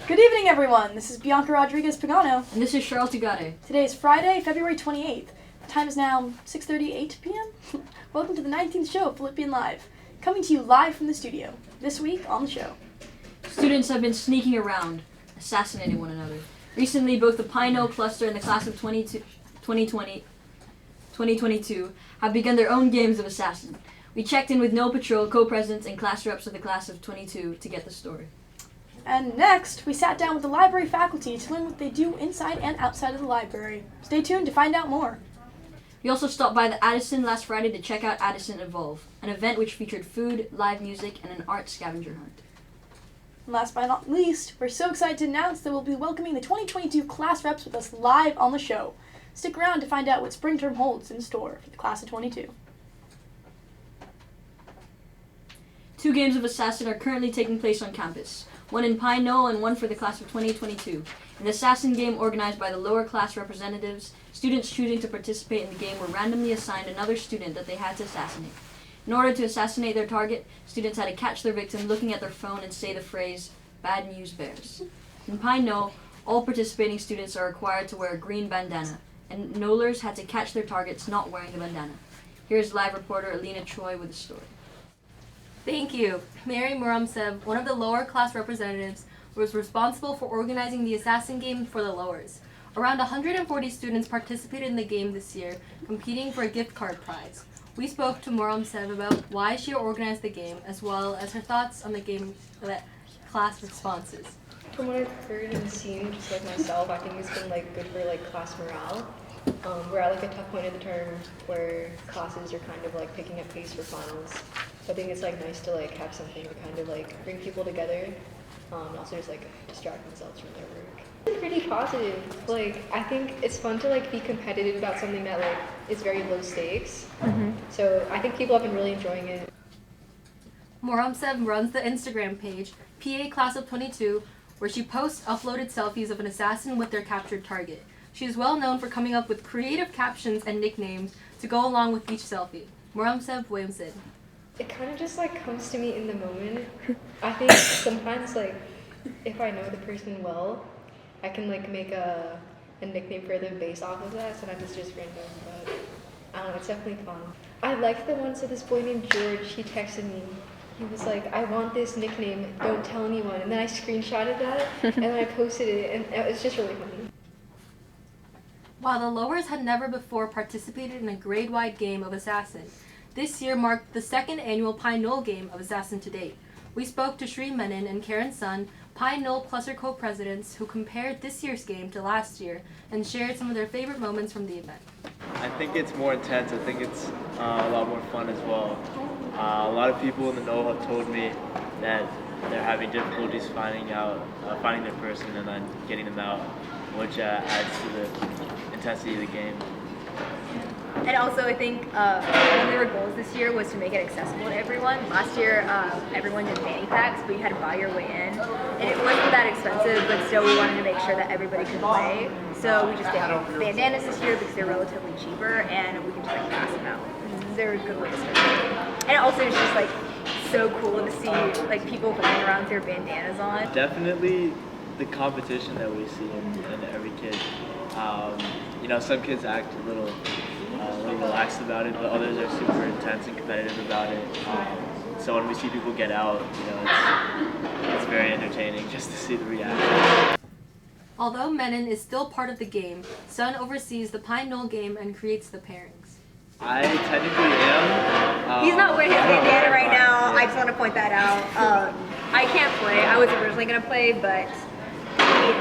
Good evening, everyone. This is Bianca Rodriguez-Pagano. And this is Charles Tugade. Today is Friday, February 28th. The time is now 6:38 p.m. Welcome to the 19th show of Phillipian Live. Coming to you live from the studio. This week on the show. Students have been sneaking around, assassinating one another. Recently, both the Pine Knoll cluster and the class of 2022 have begun their own games of assassin. We checked in with Knoll Patrol co-presidents and class reps of the class of 22 to get the story. And next, we sat down with the library faculty to learn what they do inside and outside of the library. Stay tuned to find out more. We also stopped by the Addison last Friday to check out Addison Evolve, an event which featured food, live music, and an art scavenger hunt. And last but not least, we're so excited to announce that we'll be welcoming the 2022 class reps with us live on the show. Stick around to find out what spring term holds in store for the class of 22. 2 games of Assassin are currently taking place on campus, one in Pine Knoll and one for the class of 2022. An Assassin game organized by the lower class representatives, students choosing to participate in the game were randomly assigned another student that they had to assassinate. In order to assassinate their target, students had to catch their victim looking at their phone and say the phrase, "Bad news bears." In Pine Knoll, all participating students are required to wear a green bandana, and Knollers had to catch their targets not wearing the bandana. Here's live reporter Alina Choi with the story. Thank you. Mary Muramsev, one of the lower class representatives, was responsible for organizing the Assassin game for the lowers. Around 140 students participated in the game this year, competing for a gift card prize. We spoke to Muramsev about why she organized the game, as well as her thoughts on the game class responses. From what I've heard and seen, just like myself, I think it's been good for class morale. We're at a tough point in the term where classes are kind of picking up pace for finals. So I think it's nice to have something to kind of bring people together, and also just distract themselves from their work. It's pretty positive. I think it's fun to be competitive about something that is very low stakes. So I think people have been really enjoying it. Muramsev runs the Instagram page, PA Class of 22, where she posts uploaded selfies of an assassin with their captured target. She is well known for coming up with creative captions and nicknames to go along with each selfie. Muramsev weighs in. It kind of just comes to me in the moment. I think sometimes if I know the person well, I can make a nickname for them based off of that. Sometimes it's just random, but I don't know, it's definitely fun. I like the ones of this boy named George. He texted me. He was like, "I want this nickname, don't tell anyone." And then I screenshotted that and then I posted it, and it was just really funny. While the lowers had never before participated in a grade-wide game of Assassin, this year marked the 2nd annual Pine Knoll game of Assassin to date. We spoke to Sri Menon and Karen Sun, Pine Knoll cluster co-presidents, who compared this year's game to last year and shared some of their favorite moments from the event. I think it's more intense. I think it's a lot more fun as well. A lot of people in the Knoll have told me that they're having difficulties finding their person and then getting them out, which adds to the intensity of the game. And also, I think one of their goals this year was to make it accessible to everyone. Last year, everyone did fanny packs, but you had to buy your way in. And it wasn't that expensive, but still we wanted to make sure that everybody could play. So we just did bandanas this year because they're relatively cheaper, and we can just pass them out. They're a good way to start. And also, it's just so cool to see people running around with their bandanas on. Definitely the competition that we see in every kid. Some kids act a little relaxed about it, but others are super intense and competitive about it. So when we see people get out, it's very entertaining just to see the reaction. Although Menon is still part of the game, Sun oversees the Pine Knoll game and creates the pairings. I technically am. He's not wearing his bandana right now. I just want to point that out. I can't play. I was originally going to play, but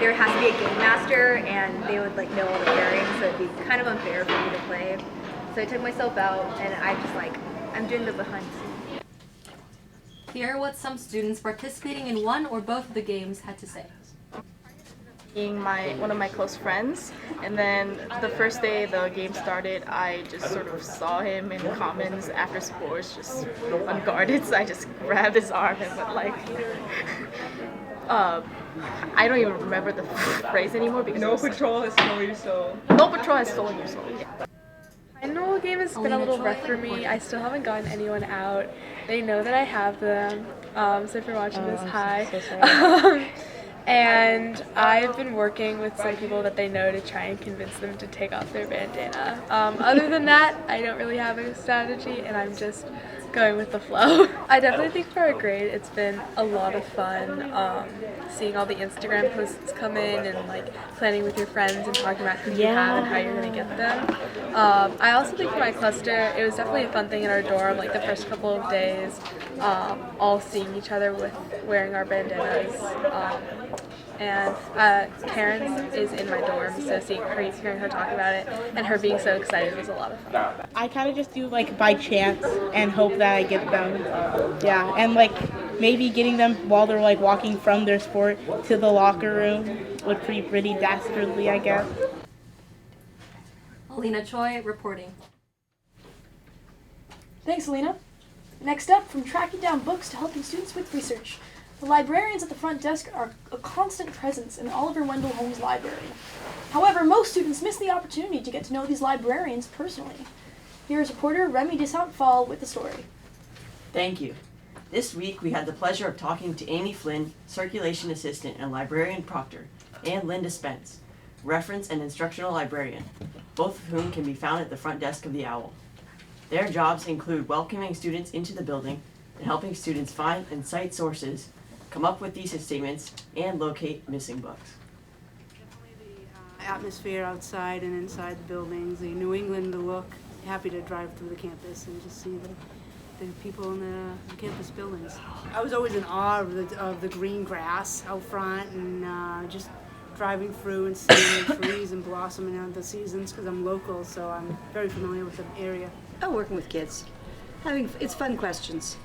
there has to be a game master, and they would know all the pairings, so it'd be kind of unfair for me to play. So I took myself out, and I'm doing the hunt. Here are what some students participating in one or both of the games had to say. Being one of my close friends, and then the first day the game started, I just sort of saw him in commons after sports, just unguarded, so I just grabbed his arm and went I don't even remember the phrase anymore because No patrol has stolen your soul. No patrol has stolen your soul. Yeah. I know the game has been a little rough for me. I still haven't gotten anyone out. They know that I have them. So if you're watching this, hi. So sorry. And and I've been working with some people that they know to try and convince them to take off their bandana. Other than that, I don't really have a strategy, and I'm just going with the flow. I definitely think for our grade, it's been a lot of fun seeing all the Instagram posts come in and like planning with your friends and talking about who you have and how you're going to get them. I also think for my cluster, it was definitely a fun thing in our dorm, like the first couple of days, all seeing each other with wearing our bandanas. And Karen is in my dorm, so hearing her talk about it and her being so excited was a lot of fun. I kind of just do like by chance and hope that I get them. Yeah, and like maybe getting them while they're like walking from their sport to the locker room would be pretty dastardly, I guess. Alina Choi reporting. Thanks, Alina. Next up, from tracking down books to helping students with research, the librarians at the front desk are a constant presence in Oliver Wendell Holmes Library. However, most students miss the opportunity to get to know these librarians personally. Here is reporter Remy DeSaint-Fall with the story. Thank you. This week we had the pleasure of talking to Amy Flynn, Circulation Assistant and Librarian Proctor, and Linda Spence, Reference and Instructional Librarian, both of whom can be found at the front desk of the OWL. Their jobs include welcoming students into the building and helping students find and cite sources, come up with thesis statements, and locate missing books. Definitely the atmosphere outside and inside the buildings, the New England look. Happy to drive through the campus and just see the people in the campus buildings. I was always in awe of the green grass out front and just driving through and seeing the trees and blossoming out the seasons because I'm local, so I'm very familiar with the area. Oh, working with kids. It's fun questions.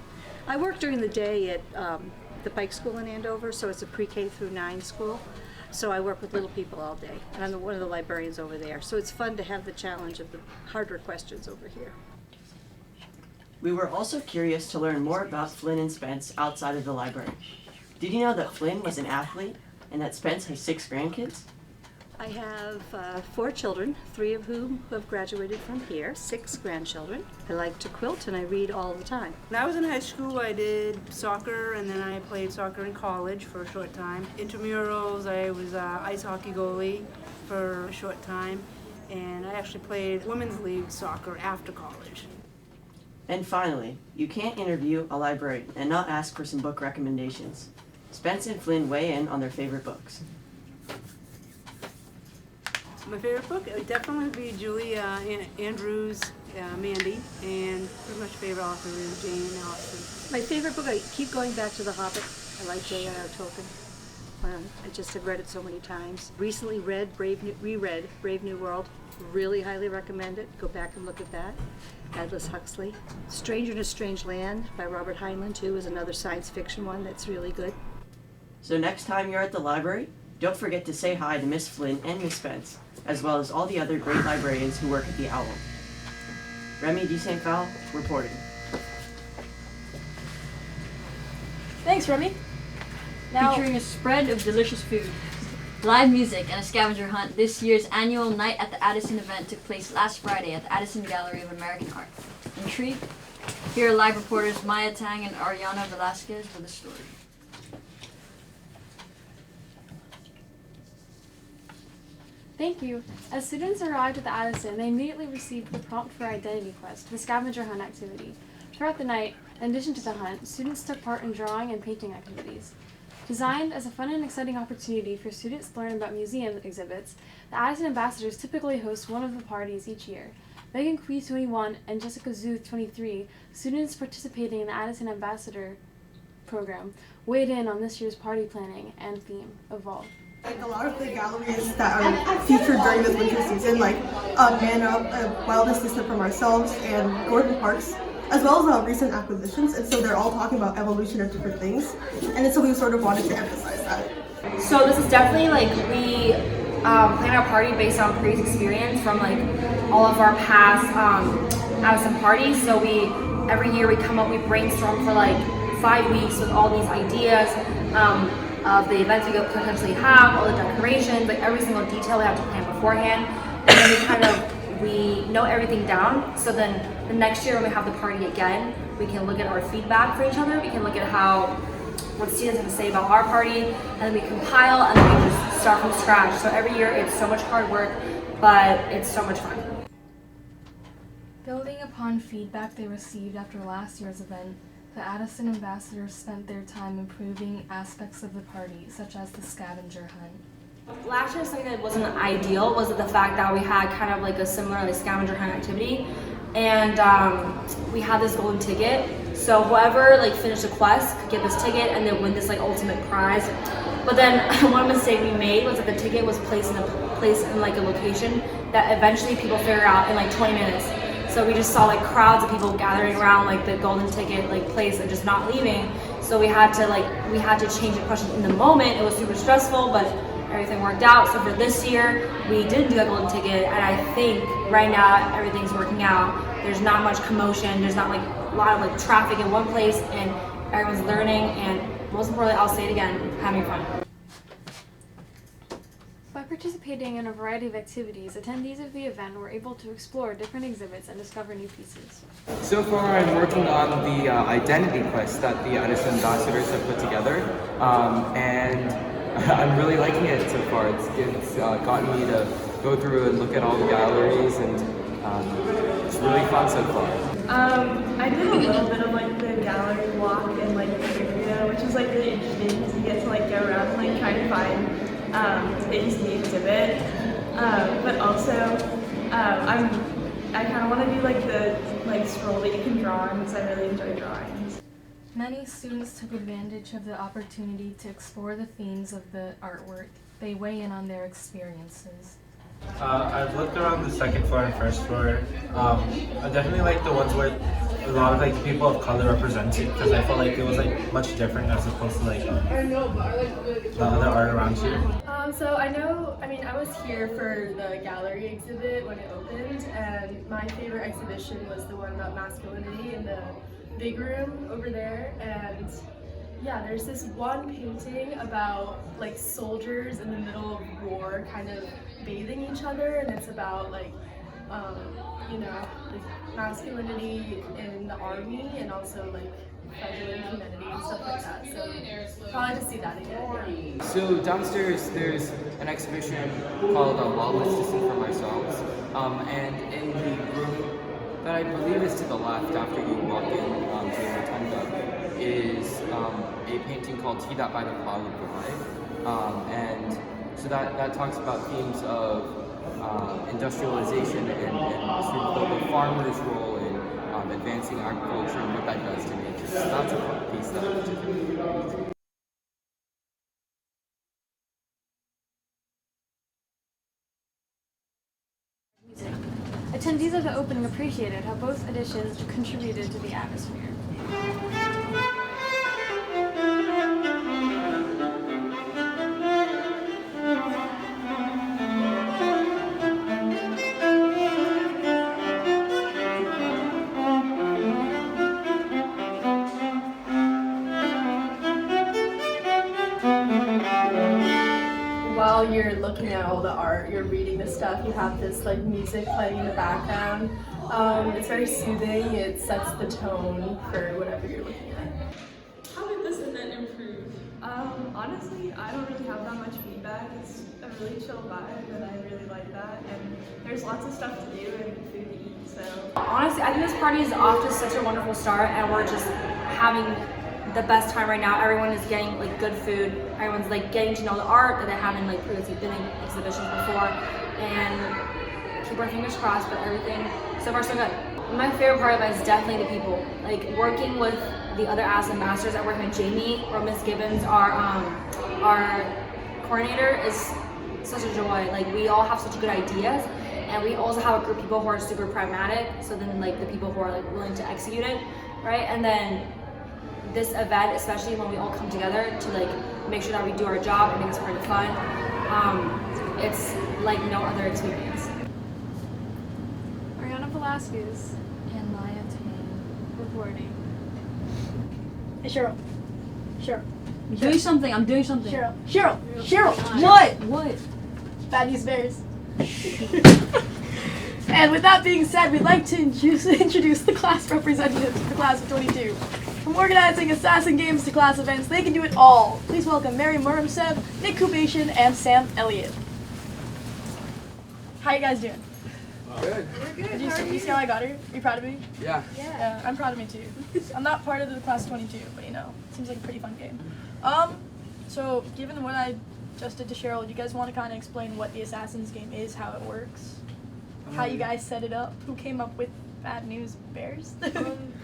I work during the day at the Pike School in Andover, so it's a pre-K through 9 school. So I work with little people all day, and I'm one of the librarians over there. So it's fun to have the challenge of the harder questions over here. We were also curious to learn more about Flynn and Spence outside of the library. Did you know that Flynn was an athlete and that Spence has 6 grandkids? I have 4 children, 3 of whom have graduated from here, 6 grandchildren. I like to quilt and I read all the time. When I was in high school, I did soccer, and then I played soccer in college for a short time. Intramurals, I was ice hockey goalie for a short time, and I actually played women's league soccer after college. And finally, you can't interview a librarian and not ask for some book recommendations. Spence and Flynn weigh in on their favorite books. My favorite book would definitely be Julie Andrews' Mandy, and pretty much favorite author is Jane Austen. My favorite book, I keep going back to The Hobbit. I like J.R.R. Tolkien. I just have read it so many times. Recently reread Brave New World. Really highly recommend it. Go back and look at that. Aldous Huxley. Stranger in a Strange Land by Robert Heinlein, too, is another science fiction one that's really good. So next time you're at the library, don't forget to say hi to Miss Flynn and Miss Spence, as well as all the other great librarians who work at the OWL. Remy DeSaint-Fall reporting. Thanks, Remy. Now, Featuring a spread of delicious food, live music, and a scavenger hunt, this year's annual Night at the Addison event took place last Friday at the Addison Gallery of American Art. Intrigued? Here are live reporters Maya Tang and Ariana Velasquez with the story. Thank you. As students arrived at the Addison, they immediately received the prompt for Identity Quest, the scavenger hunt activity. Throughout the night, in addition to the hunt, students took part in drawing and painting activities. Designed as a fun and exciting opportunity for students to learn about museum exhibits, the Addison Ambassadors typically host one of the parties each year. Megan Kui, 21, and Jessica Zhu, 23, students participating in the Addison Ambassador program, weighed in on this year's party planning and theme, Evolve. Like a lot of the galleries that are featured during this winter season, like Mana, Wildest System from Ourselves, and Gordon Parks, as well as recent acquisitions, and so they're all talking about evolution of different things, and then so we sort of wanted to emphasize that. So this is definitely like we plan our party based on previous experience from like all of our past Addison parties. So every year we brainstorm for like 5 weeks with all these ideas. Of the events we could potentially have, all the decorations, like every single detail we have to plan beforehand, and then we note everything down, so then the next year when we have the party again, we can look at our feedback for each other, we can look at how what students have to say about our party, and then we compile, and then we just start from scratch. So every year it's so much hard work, but it's so much fun. Building upon feedback they received after last year's event, the Addison ambassadors spent their time improving aspects of the party, such as the scavenger hunt. Last year, something that wasn't ideal was the fact that we had kind of like a similar like scavenger hunt activity, and we had this golden ticket. So whoever like finished the quest could get this ticket and then win this like ultimate prize. But then one mistake we made was that the ticket was placed in like a location that eventually people figure out in like 20 minutes. So we just saw like crowds of people gathering around like the golden ticket like place and just not leaving. So we had to change the question in the moment. It was super stressful, but everything worked out. So for this year, we did do that golden ticket, and I think right now everything's working out. There's not much commotion. There's not like a lot of like traffic in one place, and everyone's learning, and most importantly, I'll say it again, having fun. By participating in a variety of activities, attendees of the event were able to explore different exhibits and discover new pieces. So far I'm working on the identity quest that the Addison ambassadors have put together, and I'm really liking it so far. It's gotten me to go through and look at all the galleries, and it's really fun so far. I did a little bit of like the gallery walk and like the area, which is like really interesting because you get to like go around and like try to find things in the exhibit. But also, I kind of want to do like the scroll that you can draw on because I really enjoy drawing. Many students took advantage of the opportunity to explore the themes of the artwork. They weigh in on their experiences. I've looked around the second floor and first floor. I definitely like the ones where a lot of like the people of color represented, because I felt like it was like much different as opposed to like the other art around here. So I was here for the gallery exhibit when it opened, and my favorite exhibition was the one about masculinity in the big room over there. And yeah, there's this one painting about like soldiers in the middle of war kind of bathing each other, and it's about like like masculinity in the army and also like fragile humanity and stuff like that. So probably to see that again. So downstairs there's an exhibition called Wildness Distant from Ourselves, and in the room that I believe is to the left after you walk in to the rotunda is a painting called Tea That by the Cloud of Life, and so that talks about themes of industrialization and sort of the farmer's role in advancing agriculture and what that does to nature. So that's a piece that I'm particularly Attendees of the opening appreciated how both editions contributed to the atmosphere. While you're looking at all the art, you're reading the stuff, you have this like music playing in the background. It's very soothing, it sets the tone for whatever you're looking at. How did this event improve? Honestly, I don't really have that much feedback. It's a really chill vibe, and I really like that. And there's lots of stuff to do and food to eat, so. Honestly, I think this party is off to such a wonderful start, and we're just having the best time right now. Everyone is getting like good food. Everyone's like getting to know the art that they haven't like previously been in exhibitions before, and keep our fingers crossed. But everything so far so good. My favorite part of it is definitely the people. Like working with the other Addison masters. I work with Jamie or Miss Gibbons, our coordinator, is such a joy. Like we all have such good ideas, and we also have a group of people who are super pragmatic. So then like the people who are like willing to execute it, right? And then this event, especially when we all come together to like make sure that we do our job and make this party fun, it's like no other experience. Ariana Velasquez and Maya Tang reporting. Hey Cheryl. I'm doing something. Cheryl. What? Bad news bears. And with that being said, we'd like to introduce the class representatives of the class of 22. From organizing assassin games to class events, they can do it all. Please welcome Mary Muramsev, Nick Kubation, and Sam Elliott. How you guys doing? Good. We're good. Did you see how I got her? Are you proud of me? Yeah. Yeah, I'm proud of me too. I'm not part of the class 22, but you know, it seems like a pretty fun game. So given what I just did to Cheryl, do you guys want to kind of explain what the Assassins game is, how it works, how you guys set it up, who came up with Bad News Bears?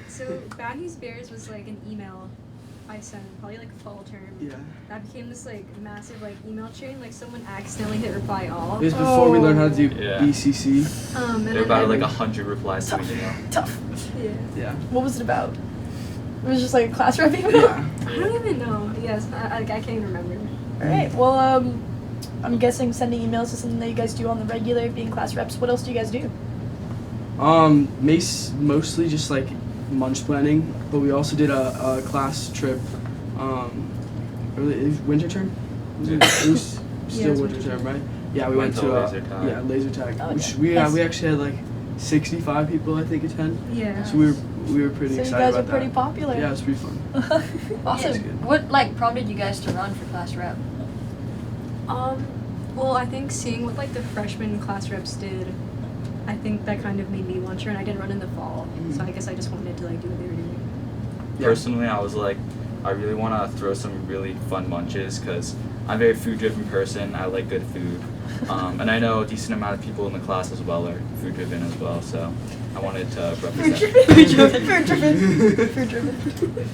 So Bad News Bears was like an email I sent probably like fall term. Yeah. That became this like massive like email chain. Like someone accidentally hit reply all. It was before we learned how to do BCC. And There were about like 100 replies to an email. Tough. Yeah. Yeah. What was it about? It was just like a class rep email? Yeah. I don't even know. Yes, I can't even remember. Alright, well, I'm guessing sending emails is something that you guys do on the regular, being class reps. What else do you guys do? Mostly just like munch planning, but we also did a class trip. Winter term? It was still winter term, right? Yeah, we went to laser tag. laser tag, Oh, which okay. we actually had like 65 people I think attend. Yeah. So we were pretty So you excited guys are about pretty that. popular. Yeah, it was pretty fun. Awesome. What prompted you guys to run for class rep? Well, I think seeing what like the freshman class reps did, I think that kind of made me want to run. I didn't run in the fall, so I guess I just wanted to like do what they were doing. Personally, I was like, I really want to throw some really fun munches because I'm a very food-driven person. I like good food. And I know a decent amount of people in the class as well are food-driven as well, so I wanted to represent. Food driven.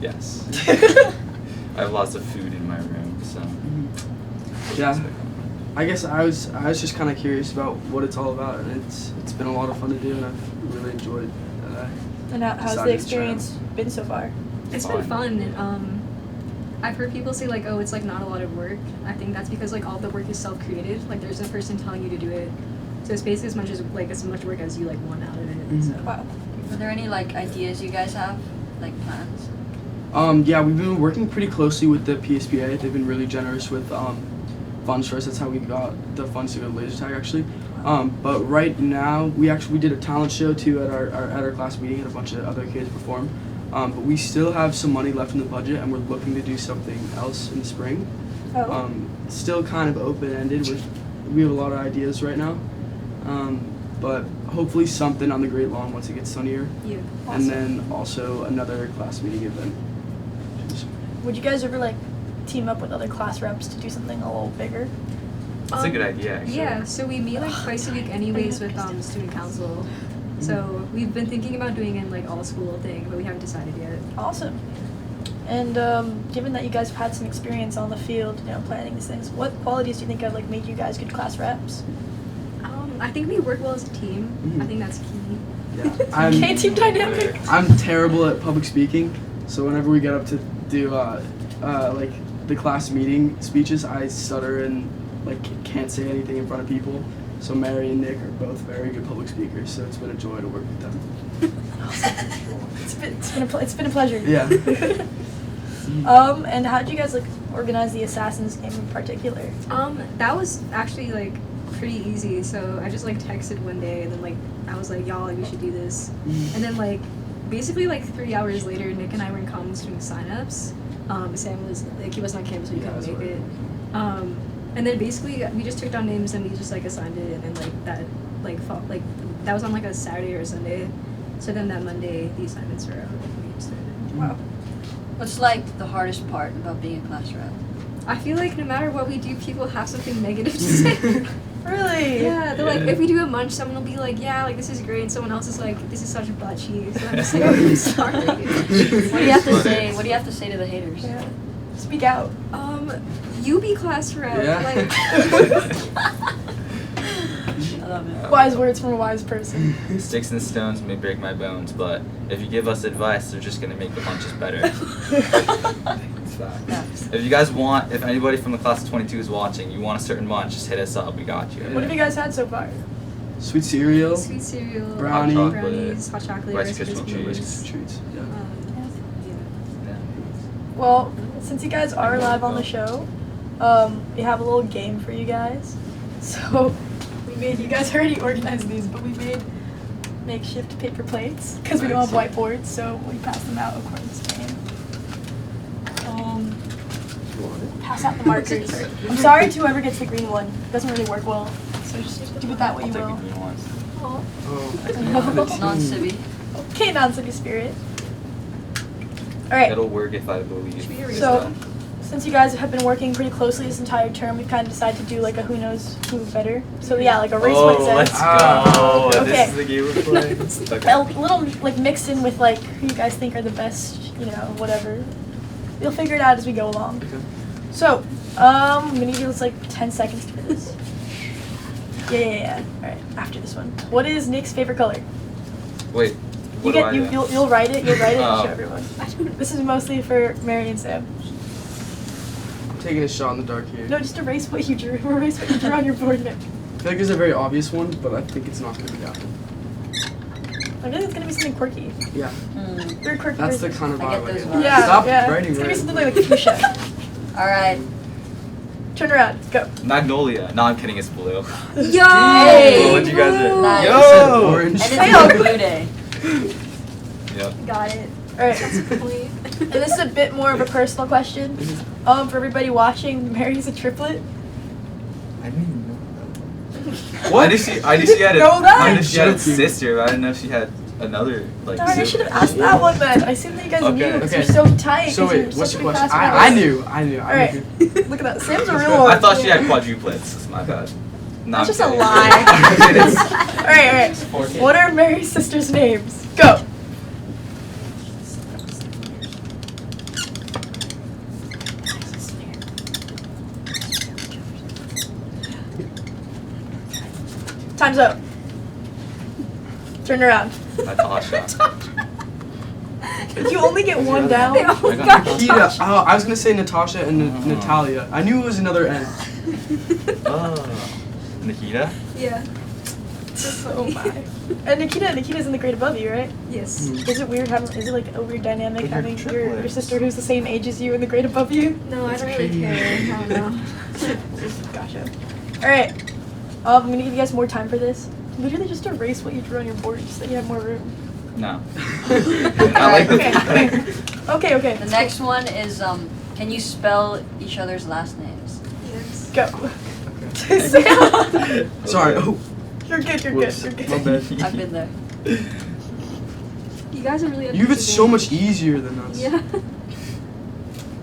Yes. I have lots of food in my room, so. Yeah. I guess I was just kind of curious about what it's all about, and it's been a lot of fun to do, and I've really enjoyed that. And how's the experience been so far? It's been fun. And, I've heard people say like, oh, it's like not a lot of work. I think that's because like all the work is self-created. Like there's no person telling you to do it. So it's basically as much work as you like want out of it. So. Wow. Are there any like ideas you guys have, like plans? Yeah, we've been working pretty closely with the PSPA. They've been really generous with funds for us. That's how we got the funds to go to laser tag actually. But right now we did a talent show too at our class meeting, and a bunch of other kids performed. But we still have some money left in the budget, and we're looking to do something else in the spring. Oh. Still kind of open-ended. We have a lot of ideas right now, but hopefully something on the Great Lawn once it gets sunnier. Yeah. And then also another class meeting event. Would you guys ever like team up with other class reps to do something a little bigger? That's a good idea, actually. Yeah, so we meet like twice a week anyways with student council. So we've been thinking about doing it in like all school thing, but we haven't decided yet. Awesome. And given that you guys have had some experience on the field, you know, planning these things, what qualities do you think have like made you guys good class reps? I think we work well as a team. I think that's key. Yeah. Okay, team dynamic. I'm terrible at public speaking, so whenever we get up to do like the class meeting speeches, I stutter and like can't say anything in front of people. So Mary and Nick are both very good public speakers, so it's been a joy to work with them. It's been a pleasure. Yeah. And how did you guys like organize the Assassins game in particular? That was actually like pretty easy. So I just like texted one day, and then like I was like, y'all, we should do this. And then like basically like 3 hours later, Nick and I were in commons doing signups. Sam was like, he wasn't on campus, so he couldn't make it. And then basically we just took down names and we just like assigned it, and then like that that was on like a Saturday or a Sunday. So then that Monday the assignments were out and we started. Wow. What's like the hardest part about being a class rep? I feel like no matter what we do, people have something negative to say. Really? Yeah, they're like, if we do a munch, someone will be like, yeah, like this is great, and someone else is like, this is such butt cheese. And I'm just like, I'm sorry. What do you have to say? What do you have to say to the haters? Yeah. Speak out. You be class rep. Yeah. Like, I love it. Wise words from a wise person. Sticks and stones may break my bones, but if you give us advice, they're just gonna make the munches better. It's fact. If you guys want, if anybody from the class of 22 is watching, you want a certain munch, just hit us up. We got you. What have you guys had so far? Sweet cereal. Sweet cereal. Brownie. Brownies, hot chocolate, Rice Rice Krispie Krispies. treats. Treats. Yeah. Well, since you guys are live on the show, we have a little game for you guys. So you guys already organized these, but we made makeshift paper plates because we don't have whiteboards, so we pass them out according to name. Pass out the markers. I'm sorry to whoever gets the green one. It doesn't really work well, so just do with that what you will. Non-civvy. Okay, non-civvy spirit. Alright. It'll work if I believe. So, since you guys have been working pretty closely this entire term, we've kind of decided to do like a who knows who better. So yeah, like a race what it says. Let's go. Okay. This is the game we're playing. Okay. A little like mixed in with like who you guys think are the best, you know, whatever. You'll figure it out as we go along. Okay. So, I'm gonna give you like 10 seconds for this. Yeah. Alright, after this one. What is Nick's favorite color? Wait. You'll write it. You'll write it and Oh. show everyone. This is mostly for Mary and Sam. I'm taking a shot in the dark here. No, just erase what you drew. Erase what you drew on your board, Nick. I feel like there's a very obvious one, but I think it's not going to be that one. I think it's gonna be something quirky. Yeah. Very quirky. That's the version. kind of vibe I get. Yeah. Stop yeah. writing It's gonna be red. something like fuchsia. Alright. Turn around. Go. Magnolia. No, I'm kidding. It's blue. Yo! Hey, what you guys do? Nice. Yo! Orange. And it's Blue Day. Yep. Got it. Alright. And this is a bit more of a personal question. For everybody watching, Mary's a triplet. I didn't even know that. What? I knew she had know that? I knew she had a sister, but I didn't know she had another like. Darn, I should have asked that one then. I assumed that you guys Okay. knew because Okay. you're so tight. So 'cause you're wait, what's so your pretty question? fast I runners. knew. Alright. Look at that. Sam's a real one. I thought she had quadruplets. That's my bad. No, That's I'm just a kidding. lie. Alright. What are Mary's sisters' names? Go. Time's up. Turn around. Natasha. You only get one down. Nikita. Oh, I was going to say Natasha and Natalia. I knew it was another N. Oh. Nikita? Yeah. Oh my. And Nikita's in the grade above you, right? Yes. Is it weird having? Is it like a weird dynamic But you're having your triplets. sister who's the same age as you in the grade above you? No, I don't really care. I don't know. Gotcha. All right. I'm gonna give you guys more time for this. Literally, just erase what you drew on your board, just so you have more room. No. I like the Okay. The next one is can you spell each other's last names? Yes. Go. Sorry. Oh. You're good. Whoops. You're good. My bad. I've been there. You guys are really. You have it so much easier than us. Yeah.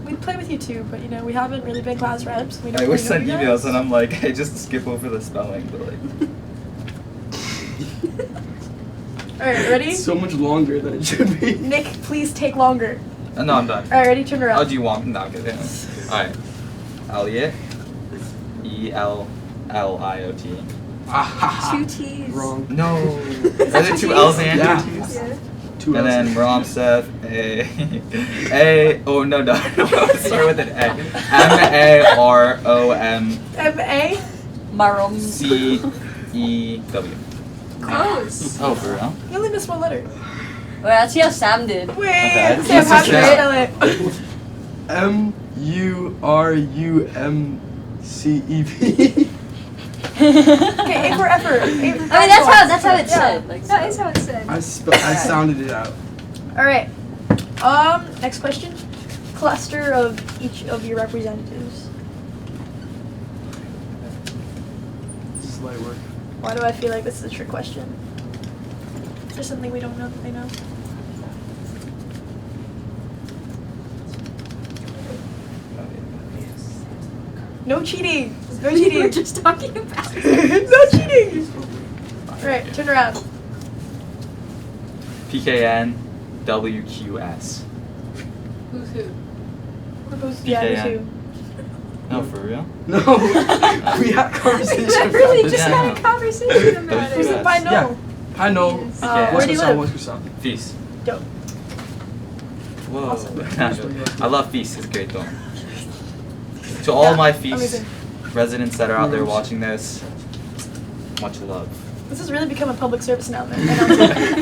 We play with you too, but you know we haven't really been class reps. We don't I really wish know sent you emails guys. and I'm like, I just skip over the spelling, but like. All right, ready? It's so much longer than it should be. Nick, please take longer. No, I'm done. All right, ready? Turn around. Oh, do you want? No, okay, damn. Alright. Elliot. Elliot. Two T's. Wrong. No. Are there two L's and Yeah. two T's? Yeah. Two And then Ramsev, oh no, start with an A. MAROM M.A. Marom. CEW. Close. Oh, for real? You only missed one letter. Wait, let's see how Sam did. Wait, Okay. Sam, how do you Sam. spell it? MURUMCEP. Okay, A for effort. I mean, that's how it's said. Like, That is how it's said. I sounded it out. All right. Next question. Cluster of each of your representatives. This is light work. Why do I feel like this is a trick question? Is there something we don't know that they know? No cheating. No We cheating. were just talking about No cheating. All right, turn around. PKN WQS. who's who. We're both yeah, PKN. who? No, for real? No. We had conversation about Literally this. just had a conversation about Who's it. it by no? Yeah. I know. PKN. Where do you live? Feast. Dope. Whoa. Awesome. I love Feast. It's great though. To all my Feast amazing. residents that are out there watching this, much love. This has really become a public service announcement.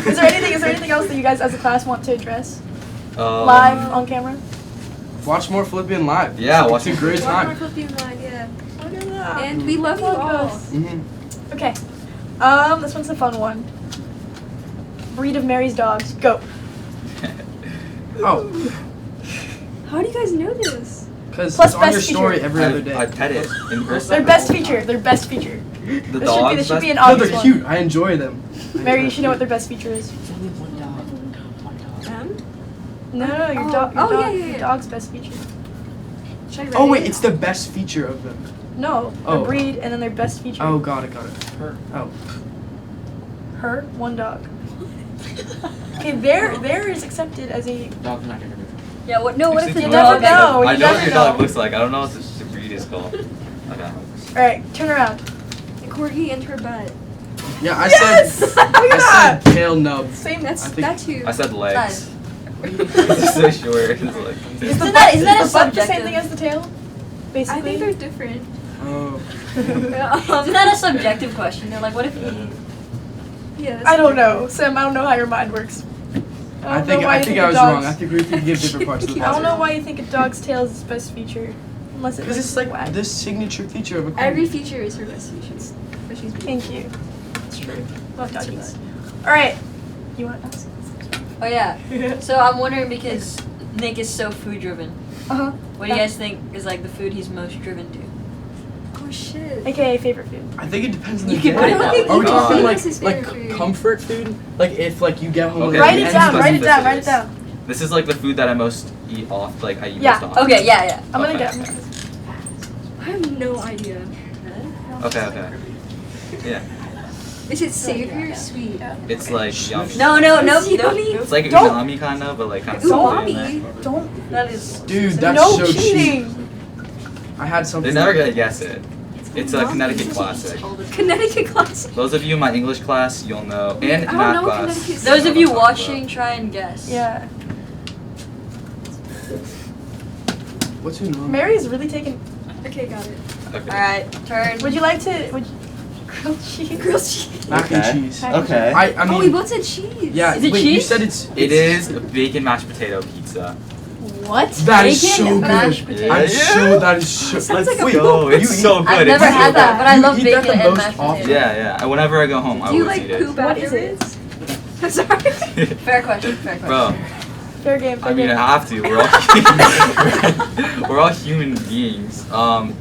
Is there anything else that you guys as a class want to address? Live on camera? Watch more Phillipian live. Yeah, watch a great One more time. Phillipian line, yeah. Look at that. And we love you all. Mm-hmm. Okay. This one's a fun one. breed of Mary's dogs. Go. Oh, How do you guys know this? because Plus it's on your best story feature. every other day. I pet it in person. Their best feature. Their best feature. The This should be an No, obvious they're one. cute. I enjoy them. Mary, you should know what their best feature is. Them? No, your Oh. dog. Your Oh, dog, yeah, yeah, Your yeah. dog's best feature. Should I write Oh it? wait, it's the best feature of them. No, their Oh. breed and then their best feature. Oh, got it. Oh. Her, one dog. Okay, there is accepted as a. Dog's not gonna do it. Yeah, what? No, what if the You dog? never know. I You know what never your dog know. looks like. I don't know what the breed is called. Okay. Alright, turn around. A corgi and her butt. Yeah, I Yes! said. Look at I that! said tail nub. Same. I That's think- that too. I said legs. Nice. It's so short. It's like. Isn't that the butt the same subjective? thing as the tail? Basically. I think they're different. Oh. Isn't that a subjective question? They're like, what if you? Yeah. I don't know, Sam. I don't know how your mind works. I don't know why you think a I was dog's- wrong. I think we could give different parts of the I don't puzzle. know why you think a dog's tail is its best feature, unless Because it's like the signature feature of a corgi. Every feature is her best feature. But she's Thank you. That's true. Love doggies. All right. You want to ask? Oh yeah. So I'm wondering because Nick is so food driven. Uh-huh. What do you guys think is like the food he's most driven to? Oh shit. AKA favorite food. I think it depends on You the can day. put it down. Are we talking What's his like favorite food? comfort food? Like if like you get home. Okay. and Write the it down. ends Write it doesn't- down. Write it down. This is like the food that I most eat off. Like I eat Yeah. most often. Okay, yeah. I'm gonna Okay. get. I have no idea. Okay. Yeah. Is it savory or sweet? It's like yum. No. It's like Don't- umami kind of, but like kind of Umami? Don't. That is. Dude, that's No so cheap. cheating. I had something. They're never gonna guess it. It's a Connecticut classic. Connecticut classic. Those of you in my English class, you'll know, and I don't math know class. Connecticut. Those know of you what I'm talking watching, try and guess. Yeah. What's your name? Mary's really taking. Okay, got it. about. Okay. All right, turn. Would you like to? Would you, grilled cheese? Grilled cheese. Mac Okay. and cheese. Okay. I mean. Oh, we both said cheese. Yeah. Is it wait, you cheese? said it's. It is a bacon mashed potato pizza. What? That is Bacon so and good. mashed potatoes. I'm so. That is so. Sounds like a wait, Yo, it's you so eat- good. I've never It's so had that, good. but I You love eat that bacon the and most mashed often? potatoes. Yeah. Whenever I go home, I Do you always like eat poop What is afterwards? it? I'm sorry. it. Fair question. Bro, Fair game. Fair I mean, game. I have to. We're all human beings.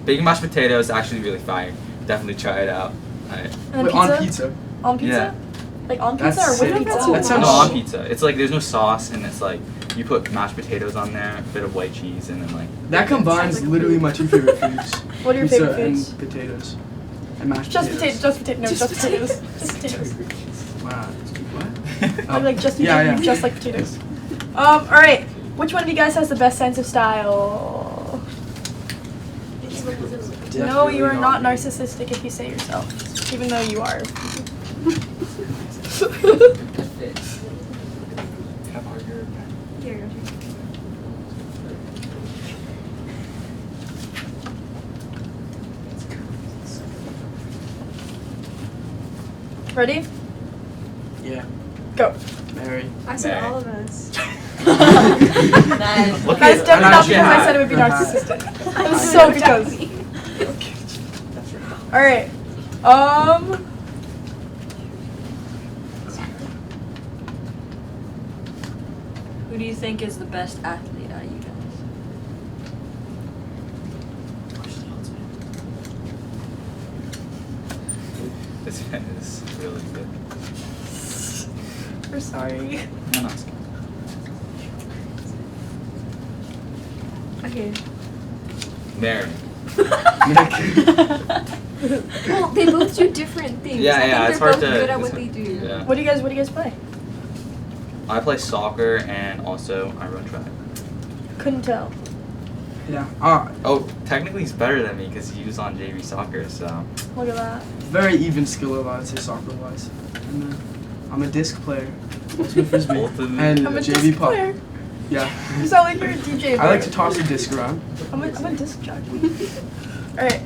Bacon mashed potato is actually really fire. Definitely try it out. Alright. And Wait, then on pizza. On pizza? Yeah. Like on pizza That's or with sick. pizza? That sounds No, on sh- pizza. It's like there's no sauce, and it's like you put mashed potatoes on there, a bit of white cheese, and then like. That combines literally my two favorite foods. What are your Pizza favorite foods? and potatoes. And mashed Just potatoes. potatoes. Just potatoes. No, just potatoes. Just potatoes. Wow. What? I like just Yeah, potatoes. yeah. Just like potatoes. All right. Which one of you guys has the best sense of style? No, you are not narcissistic if you say yourself, even though you are. Here. Ready? Yeah. Go. Mary. I said Nah. all of us. Nice. Look Guys, at- definitely not she because I had said it would be her hat. narcissistic. It was so because. All right. Who do you think is the best athlete out of you guys? This pen is really good. We're sorry. No, no, it's good. Okay. Mary. Well, they both do different things. Yeah, I think yeah, they're it's hard both to- good at it's what hard- they do. Yeah. What do you guys play? I play soccer and also I run track. Couldn't tell. Yeah. Oh, technically he's better than me because he was on JV soccer, so. Look at that. Very even skill level, I'd say, soccer-wise. And then I'm a disc player. Ultimate frisbee. Ultimate. And I'm a JV disc puck. player. Yeah. You sound like you're a DJ. I like bro. to toss a disc around. I'm a disc jockey. Alright.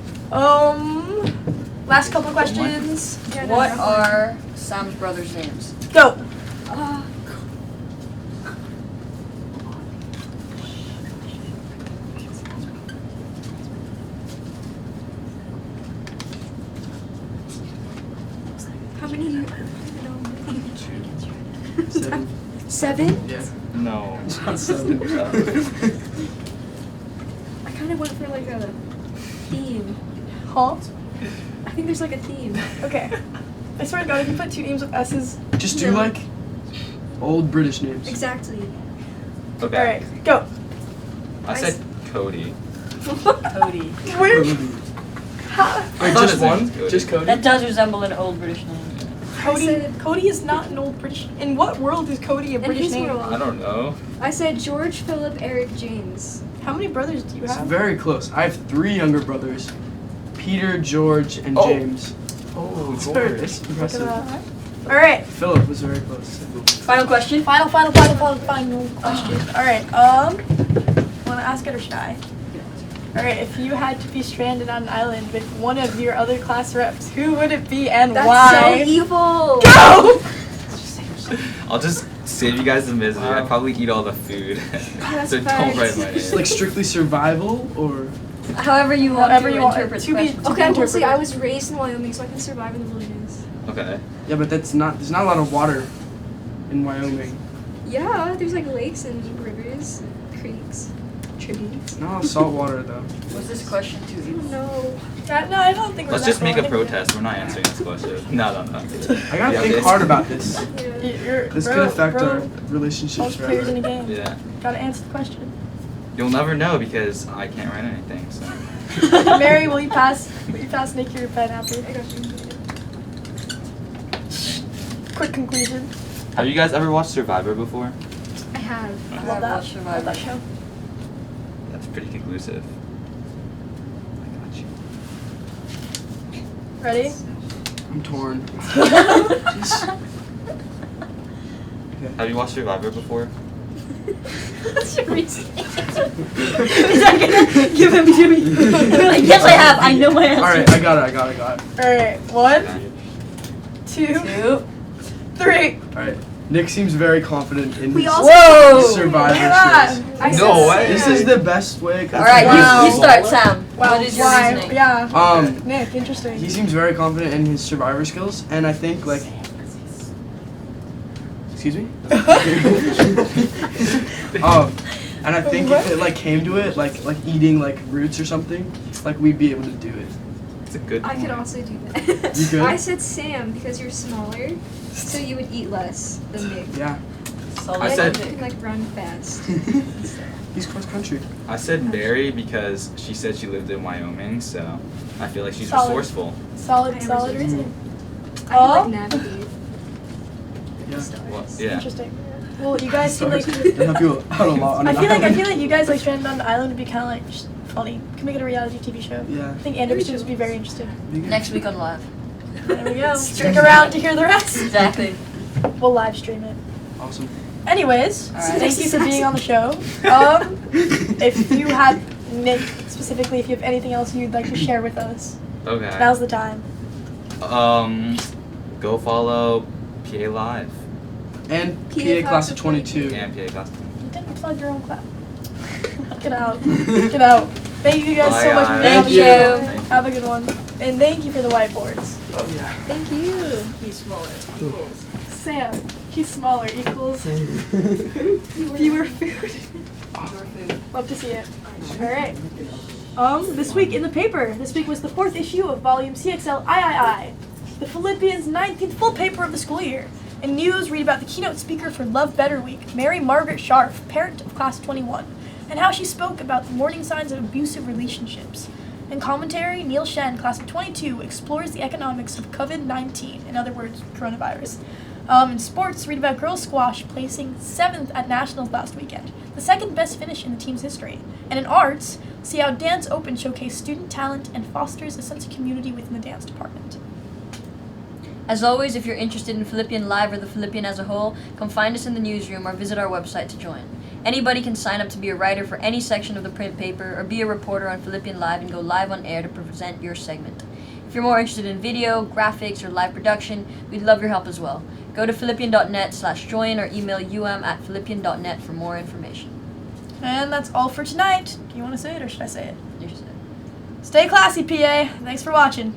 Last couple questions. What are Sam's brothers' names? Go. How many? 7. 7? Yeah. No. It's not 7. I kind of went for like a theme. Huh? I think there's like a theme. Okay. I swear to God, if you put 2 names with S's. Just do like old British names. Exactly. Okay. Alright, go. I said Cody. Cody. Where? Wait, just one? Just Cody? That does resemble an old British name. Cody is not an old British. In what world is Cody a British his name? world. I don't know. I said George, Philip, Eric, James. How many brothers do you It's have? very close. I have 3 younger brothers. Peter, George, and James. Oh, It's George. impressive. Alright. Philip was very close. Final question? Final question. Alright, wanna ask it or should I? Alright, if you had to be stranded on an island with one of your other class reps, who would it be and That's why? so evil. Go! I'll just save you guys the misery. I'd probably eat all the food. That's So don't facts. write my It's name. like strictly survival or However you want However to you want. interpret To the be- question. Okay, honestly, I was raised in Wyoming, so I can survive in the wilderness. Okay. yeah, but there's not a lot of water in Wyoming. Yeah, there's like lakes and rivers, creeks, trees. Not a lot of salt water though. Was this question too evil? No. No, I don't think we're Let's that just make a wrong. protest. We're not answering this question. No. I gotta Yeah, think it's- hard about this. You're, This bro, could affect bro, our all relationships players in forever. the game. Yeah. Gotta answer the question. You'll never know because I can't write anything. So. Mary, will you pass Nick your pen after? Quick conclusion. Have you guys ever watched Survivor before? I have. I have love that. watched Survivor. Love that show. That's pretty conclusive. I got you. Ready? I'm torn. Have you watched Survivor before? What's your reason? Is that gonna give him Jimmy? Like, yes, I have. I know my answer. Alright, I got it. Alright, 1, 2, 3. Alright. Nick seems very confident in We his also- survivor Look at skills. that. No way. This is the best way. Alright, you start, Sam. Wow, What is your why? reasoning? Yeah. Nick, interesting. He seems very confident in his survivor skills, and I think like. Excuse me. And I think if it like came to it, like eating like roots or something, like we'd be able to do it. It's a good I could point. also do that. You could? I said Sam because you're smaller, so you would eat less than Nick. Yeah. I said- you can like run fast. He's cross country. I said Mary because she said she lived in Wyoming, so I feel like she's Solid. resourceful. Solid reasoning. I can like navigate. Yeah. Well, yeah. Interesting. Well, you guys seem like. That help you out a lot. On I an feel like island. you guys like stranded on the island would be kind of like just funny. Can make it a reality TV show. Yeah. I think Andrew students would be very interested. Next week on Live. There we go. Stick around to hear the rest. Exactly. We'll live stream it. Awesome. Anyways, Alright. thank you for being on the show. If you have, Nick, specifically, if you have anything else you'd like to share with us, Okay. now's the time. Go follow PA Live. And PA class of 22. And PA class. You didn't plug your own clap. Get out. Get out. Thank you guys so Bye, much for guys. being on the Thank show. you. Have a good one. And thank you for the whiteboards. Oh yeah. Thank you. He's smaller. Sam, he's smaller equals fewer food. Love to see it. Alright. This week in the paper. This week was the 4th issue of volume CXL III, the Philippians' 19th full paper of the school year. In news, read about the keynote speaker for Love Better Week, Mary Margaret Scharf, parent of class 21, and how she spoke about the warning signs of abusive relationships. In commentary, Neil Shen, class of 22, explores the economics of COVID-19, in other words, coronavirus. In sports, read about girls squash placing 7th at nationals last weekend, the 2nd best finish in the team's history. And in arts, see how Dance Open showcase student talent and fosters a sense of community within the dance department. As always, if you're interested in Philippian Live or the Philippian as a whole, come find us in the newsroom or visit our website to join. Anybody can sign up to be a writer for any section of the print paper or be a reporter on Philippian Live and go live on air to present your segment. If you're more interested in video, graphics, or live production, we'd love your help as well. Go to philippian.net/join or email philippian.net for more information. And that's all for tonight. Do you want to say it or should I say it? You should say it. Stay classy, PA. Thanks for watching.